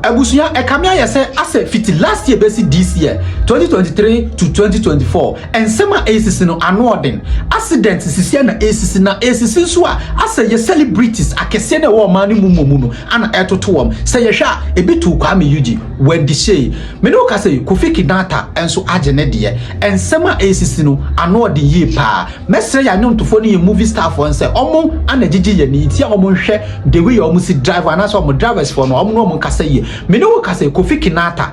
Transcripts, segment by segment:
Abusuya ekamia yese ase fiti last year besi this year 2023 to 2024 and sema ACC no anodin accident sisi na ACC na ACC so a ase ye celebrities akese na wo man mu no ana etoto wom se ye hwa ebitu kwa me yuji wedi shey me no ka say Kofi Kinata enso age ne de and sema ACC no anodin yi pa mesre ya nyomtofo ne movie star for nse omo ana gigi ye ni ti omo hwe the way omo si driver na so omo drivers for no omo no omo kasa ye me no ka say Kofi Kinata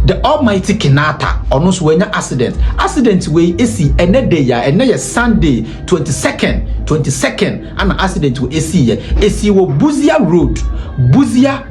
the almighty Kinata ono so wanya accident we esi ene day ya ene ye Sunday 22nd ana accident we esi wo Buzia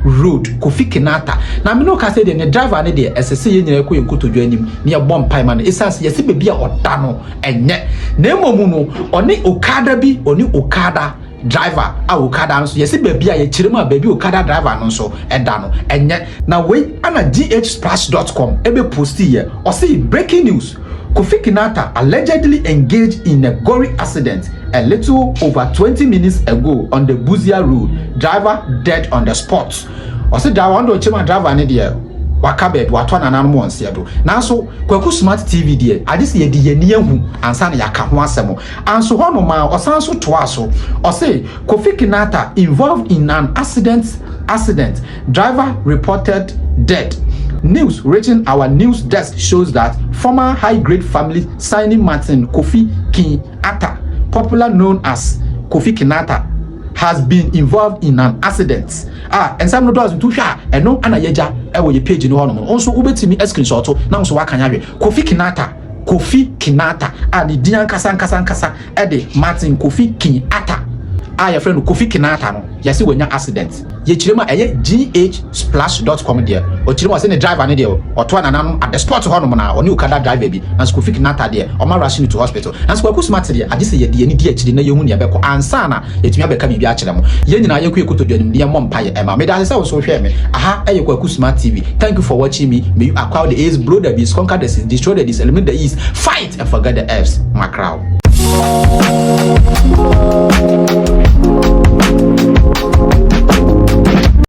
road Kofi Kinata na me no ka say the driver ne de esese ye nyina ko yenkotodwa anim ne ye bom pai ma no esase ye se bebi a oda no enye na emomu no oni okada driver a okada nso yesi baby a ye kirema baby okada driver no nso eda no enye na we ana ghsplash.com ebe post here or say breaking news Kofi Kinata allegedly engaged in a gory accident a little over 20 minutes ago on the Buzia road, driver dead on the spot. Or say driver ne there wakabed watwana na no onse do na so KwakuSmart TV there adise ye de ye hu ansa na yaka ho asemo anso hono ma osan so to aso o say Kofi Kinata involved in an accident driver reported dead. News reaching our news desk shows that former high-grade family signing Martin Kofi Kinata, popular known as Kofi Kinata, has been involved in an accident. And some no does too sha and no ana yeja e wo ye page no hono also ubetimi screenshot na so waka nya Kofi Kinata and the dian kasa e de Martin Kofi Kinata your friend Kofi Kinata no yesi wanya accident ye kirema eye ghsplash.com there o kirema say the driver ne there o to ananam at the spot hono na oni okada driver bi and Kofi Kinata there o ma rush to hospital and KwakuSmart there ade say ye de ni di akiri na ye hu ne beko ansa na yetumi abeka bibi akire mo ye nyina ye kwekotodwa nim ne mo mpa ye ema me da say wo so hwe me aha eye KwakuSmart TV. Thank you for watching me. May you acquire the ace, blow the beast, conquer the seas, destroy the east, eliminate the east, fight and forget the F's. My crowd.